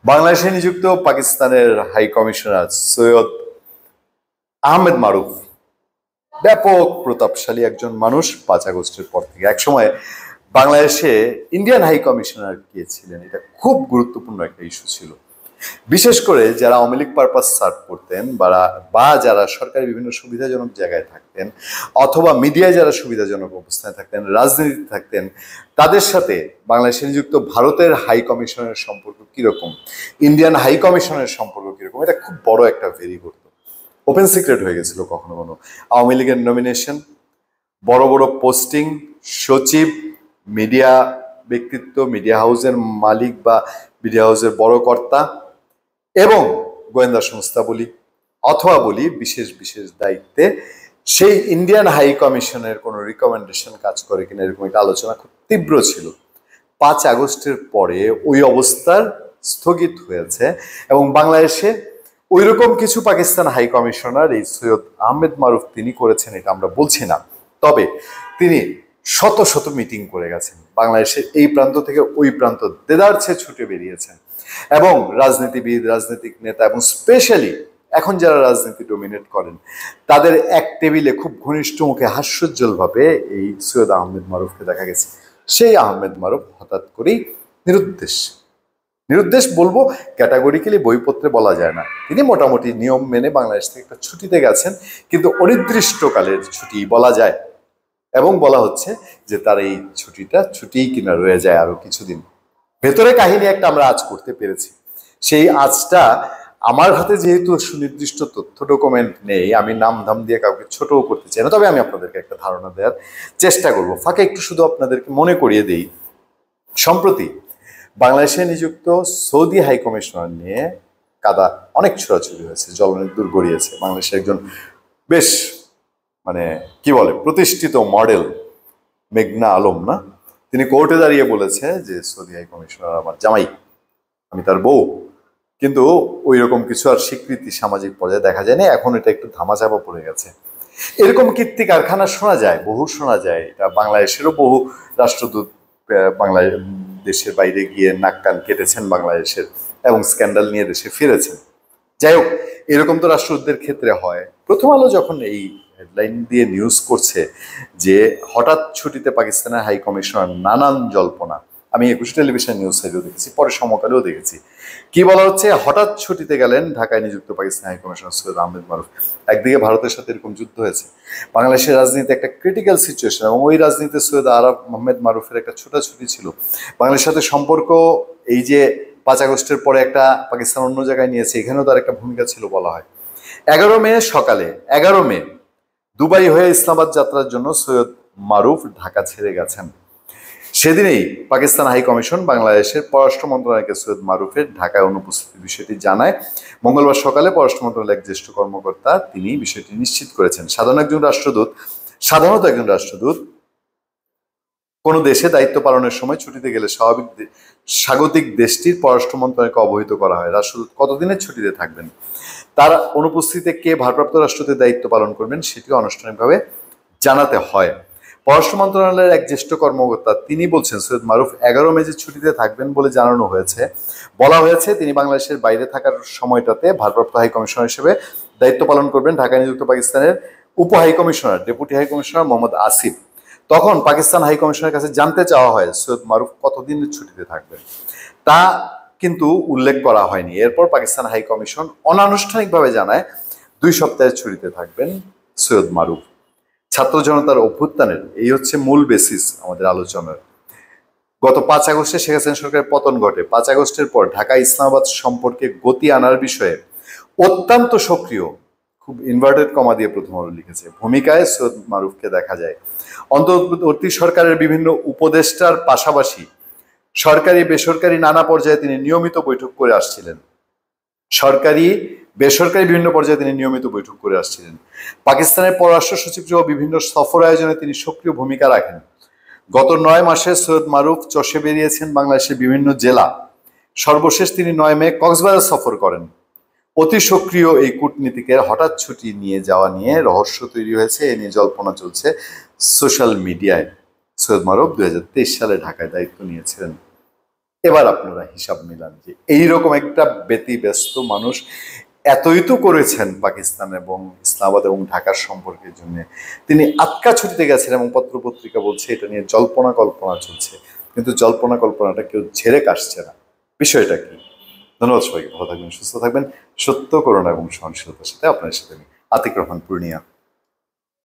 বাংলাদেশে নিযুক্ত পাকিস্তানের হাই কমিশনার সৈয়দ আহমেদ মারুফ ব্যাপক প্রতাপশালী একজন মানুষ। 5 আগস্টের পর থেকে একসময় বাংলাদেশে ইন্ডিয়ান হাই কমিশনার কে ছিলেন, এটা খুব গুরুত্বপূর্ণ একটা ইস্যু ছিল। বিশেষ করে যারা আওয়ামী লীগ পারপাস সার্ভ করতেন বা যারা সরকারি বিভিন্ন সুবিধাজনক জায়গায় থাকতেন অথবা মিডিয়ায় যারা সুবিধাজনক অবস্থায় থাকতেন, রাজনীতিতে থাকতেন, তাদের সাথে বাংলাদেশে নিযুক্ত ভারতের হাই কমিশনের সম্পর্ক কিরকম, ইন্ডিয়ান হাই কমিশনের সম্পর্ক কিরকম, এটা খুব বড় একটা ভেরি করতো। ওপেন সিক্রেট হয়ে গেছিল কখনো কখনো। আওয়ামী লীগের নমিনেশন, বড় বড় পোস্টিং, সচিব, মিডিয়া ব্যক্তিত্ব, মিডিয়া হাউসের মালিক বা মিডিয়া হাউসের বড় কর্তা এবং গোয়েন্দা সংস্থা বলি অথবা বলি বিশেষ বিশেষ দায়িত্বে সেই ইন্ডিয়ান হাই কমিশনের কোনো রিকমেন্ডেশন কাজ করে কিনা, এরকম একটা আলোচনা খুব তীব্র ছিল। 5 আগস্টের পরে ওই অবস্থার স্থগিত হয়েছে এবং বাংলাদেশে ওই রকম কিছু পাকিস্তান হাই কমিশনার এই সৈয়দ আহমেদ মারুফ তিনি করেছেন এটা আমরা বলছি না, তবে তিনি শত শত মিটিং করে গেছেন, বাংলাদেশের এই প্রান্ত থেকে ওই প্রান্ত দেদারছে ছুটে বেরিয়েছেন এবং রাজনীতিবিদ, রাজনৈতিক নেতা এবং স্পেশালি এখন যারা রাজনীতি ডোমিনেট করেন তাদের এক টেবিলে খুব ঘনিষ্ঠ মুখে হাস্যোজ্জ্বলভাবে এই সৈয়দ আহমেদ মারুফকে দেখা গেছে। সেই আহমেদ মারুফ হঠাৎ করেই নিরুদ্দেশ নিরুদ্দেশ বলবো, ক্যাটাগরিক্যালি বইপত্রে বলা যায় না, তিনি মোটামুটি নিয়ম মেনে বাংলাদেশ থেকে একটা ছুটিতে গেছেন, কিন্তু অনির্দিষ্টকালের ছুটি বলা যায় এবং বলা হচ্ছে যে তার এই ছুটিটা ছুটিই কিনা রয়ে যায় আরো কিছুদিন। ভেতরে কাহিনী একটা আমরা আজ করতে পেরেছি। সেই আজটা আমার হাতে যেহেতু সুনির্দিষ্ট তথ্য ডকুমেন্ট নেই, আমি নাম ধাম দিয়ে কাউকে ছোটও করতে চাই না, তবে আমি আপনাদেরকে একটা ধারণা দেওয়ার চেষ্টা করব। ফাঁকে একটু শুধু আপনাদেরকে মনে করিয়ে দেই, সম্প্রতি বাংলাদেশে নিযুক্ত সৌদি হাই কমিশনার নিয়ে কাদা অনেক ছোড়াছুড়ি হয়েছে, জল অনেক দূর গড়িয়েছে। বাংলাদেশের একজন বেশ কি বলে প্রতিষ্ঠিত মডেল মেঘনা আলম, না, তিনি কোর্টে দাঁড়িয়ে বলেছে যে সৌদি হাই কমিশনার আমার জামাই, আমি তার বউ, কিন্তু ওই রকম কিছু আর স্বীকৃতি সামাজিক পর্যায়ে দেখা যায়নি। এখন এটা একটু ধামাচাপা পড়ে গেছে। এরকম কীর্তি কারখানা শোনা যায়, বহু শোনা যায়। এটা বাংলাদেশেরও বহু রাষ্ট্রদূত দেশের বাইরে গিয়ে নাক কান কেটেছেন বাংলাদেশের এবং স্ক্যান্ডাল নিয়ে দেশে ফিরেছেন। যাই হোক, এরকম তো রাষ্ট্রদূতদের ক্ষেত্রে হয়। প্রথম আলো যখন এই হেডলাইন দিয়ে নিউজ করছে যে হঠাৎ ছুটিতে পাকিস্তানের হাই কমিশনার, নানান জল্পনা, আমি 21 টেলিভিশন নিউজ সাইটেও দেখেছি, পরে সমকালেও দেখেছি, কি বলা হচ্ছে, হঠাৎ ছুটিতে গেলেন ঢাকায় নিযুক্ত পাকিস্তান হাই কমিশনার সৈয়দ আহমেদ মারুফ। একদিকে ভারতের সাথে এরকম যুদ্ধ হয়েছে, বাংলাদেশের রাজনীতি একটা ক্রিটিক্যাল সিচুয়েশন এবং ওই রাজনীতিতে সৈয়দ আহমেদ মারুফের একটা ছোটাছুটি ছিল। বাংলাদেশের সাথে সম্পর্ক এই যে 5 আগস্টের পরে একটা পাকিস্তান অন্য জায়গায় নিয়েছে, এখানেও তার একটা ভূমিকা ছিল বলা হয়। 11 মে সকালে 11 মে দুবাই হয়ে ইসলামাবাদ যাত্রার জন্য সৈয়দ মারুফ ঢাকা ছেড়ে গেছেন। সেদিনেই পাকিস্তান হাই কমিশন বাংলাদেশের পররাষ্ট্র মন্ত্রণালয়কে সৈয়দ মারুফের ঢাকায় অনুপস্থিতির বিষয়টি জানায়। মঙ্গলবার সকালে পররাষ্ট্র মন্ত্রণালয়ের এক জ্যেষ্ঠ কর্মকর্তা তিনি বিষয়টি নিশ্চিত করেছেন। সাধারণত একজন রাষ্ট্রদূত কোনো দেশে দায়িত্ব পালনের সময় ছুটিতে গেলে স্বাগতিক দেশটির পররাষ্ট্র মন্ত্রণালয়কে অবহিত করা হয় রাষ্ট্রদূত কতদিনের ছুটিতে থাকবেন, তার অনুপস্থিতিতে কে ভারপ্রাপ্ত রাষ্ট্রদূতের দায়িত্ব পালন করবেন সেটিও আনুষ্ঠানিকভাবে জানাতে হয়। পররাষ্ট্র মন্ত্রণালয়ের এক জ্যেষ্ঠ কর্মকর্তা তিনি বলছেন, সৈয়দ মারুফ 11 মে যে ছুটিতে থাকবেন বলে জানানো হয়েছে, বলা হয়েছে তিনি বাংলাদেশের বাইরে থাকার সময়টাতে ভারপ্রাপ্ত হাই কমিশনার হিসেবে দায়িত্ব পালন করবেন ঢাকায় নিযুক্ত পাকিস্তানের উপ high commissioner, deputy high commissioner Mohammad Asif. তখন পাকিস্তান হাই কমিশনের কাছে জানতে চাওয়া হয় সৈয়দ মারুফ কতদিনের ছুটিতে থাকবেন, তা কিন্তু উল্লেখ করা হয়নি। এরপর পাকিস্তান হাই কমিশন অনানুষ্ঠানিকভাবে জানায় 2 সপ্তাহের ছুটিতে থাকবেন সৈয়দ মারুফ। ছাত্র জনতার অভ্যুত্থানের এই হচ্ছে মূল বেসিস আমাদের আলোচনার। গত 5 আগস্টে শেখ হাসিনা সরকারের পতন ঘটে। 5 আগস্টের পর ঢাকা ইসলামাবাদ সম্পর্কে গতি আনার বিষয়ে অত্যন্ত সক্রিয়, খুব ইনভার্টেড কমা দিয়ে প্রথম আলো লিখেছে, ভূমিকায় সৈয়দ মারুফকে দেখা যায়। অন্তর্বর্তী সরকারের বিভিন্ন উপদেষ্টার পাশাপাশি সরকারি বেসরকারি নানা পর্যায়ে তিনি নিয়মিত বৈঠক করে আসছিলেন। সরকারি বেসরকারি বিভিন্ন পর্যায়ে তিনি নিয়মিত বৈঠক করে আসছিলেন। পাকিস্তানের পররাষ্ট্র সচিব সহ বিভিন্ন সফর আয়োজনে তিনি সক্রিয় ভূমিকা রাখেন। গত 9 মাসে সৈয়দ মারুফ চষে বেরিয়েছেন বাংলাদেশের বিভিন্ন জেলা। সর্বশেষ তিনি 9 মে কক্সবাজার সফর করেন। অতি সক্রিয় এই কূটনীতিকের হঠাৎ ছুটি নিয়ে যাওয়া নিয়ে রহস্য তৈরি হয়েছে, এ নিয়ে জল্পনা চলছে সোশ্যাল মিডিয়ায়। সৈয়দ মারুফ 2023 সালে ঢাকায় দায়িত্ব নিয়েছিলেন। এবার আপনারা হিসাব মিলান যে এইরকম একটা ব্যতিব্যস্ত মানুষ এতই তো করেছেন পাকিস্তান এবং ইসলামাবাদ এবং ঢাকার সম্পর্কের জন্য। তিনি আটকা ছুটিতে গেছেন এবং পত্রপত্রিকা বলছে এটা নিয়ে জল্পনা কল্পনা চলছে, কিন্তু জল্পনা কল্পনাটা কেউ ঝেড়ে কাটছে না। বিষয়টা কি? ধন্যবাদ সবাইকে, ভালো থাকবেন, সুস্থ থাকবেন। সত্য, করুণা এবং সহনশীলতার সাথে আপনার সাথে আমি আতিক রহমান পূর্ণিয়া।